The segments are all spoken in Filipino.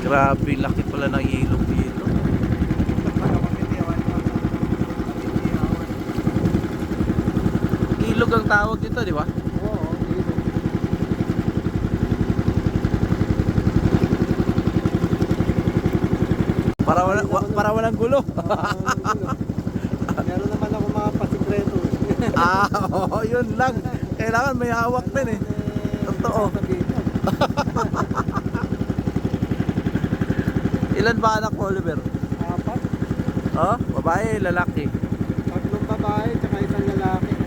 Grabe, laki pala ng ilog-ilog. Ilog ang tawag dito, di ba? Oo, dito. Para walang gulo. Meron naman ako mga pasikreto. Oo, yun lang. Kailangan may hawak din eh. Totoo. Ilan ba anak mo, Oliver? 4. Oh, babae, lalaki. 3 babae, tsaka 1 lalaki.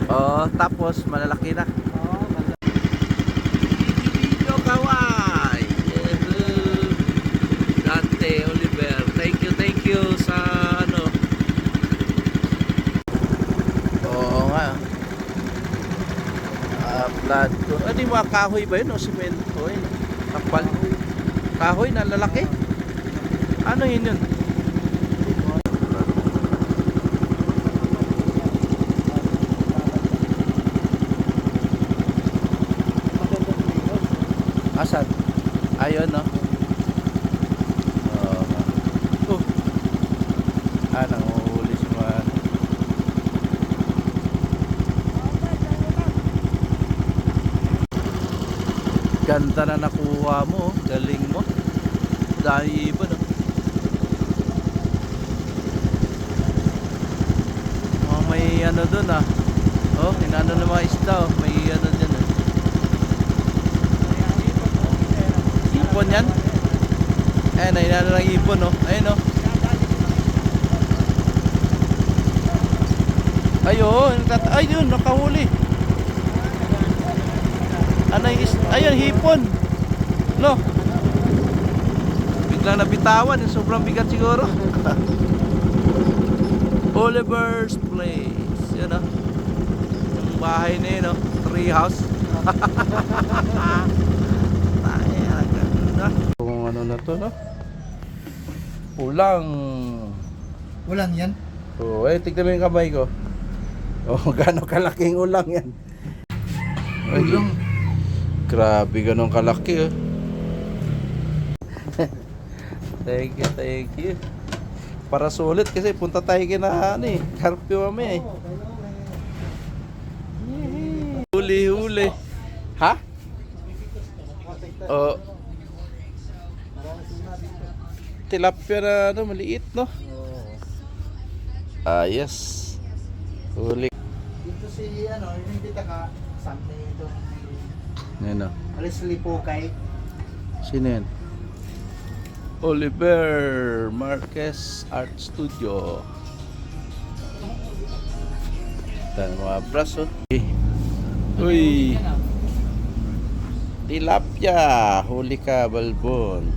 Oh, tapos malalaki na. Oo, malaki. Yo, kaway. Dante, Oliver. Thank you sa ano. Oo nga. Blood ko. Ano yung mga kahoy ba yun o simento? Takpal. Kahoy na lalaki. Ano yun yun? Asan? Ayun no? Nanguhuli si man. Ganda na nakuha mo. Galing mo. Dahil iba no? May ano dun ah. Oh, inano na mga isda oh. May ano dyan ah. Ipon yan? Ayan, inano ng ipon oh. Ayun oh. Ayun, nakahuli. Ayun, hipon. No. Biglang nabitawan, sobrang bigat siguro. Oliver's Place. Yan o. Yung bahay na yun o. Tree house. Ay, ganda. Kung ano na to no? Ulang. Ulan yan? Oh, tignan mo yung kamay ko. Oh, gano'ng kalaking ulang yan. Ulang. Grabe, gano'ng kalaki oh. Thank you. Para sulit kasi punta tayo kina ano eh, Carpio mamaya eh. Huli. Ha? Oh. Tilapia na ano, maliit no? Yes. Huli. Dito si ano, yung bitaka, something ito. Yan o. Leslie Pukay. Sino yan? Oliver Marquez Art Studio. Tan mga braso. Uy. Tilapia, huli ka balbon.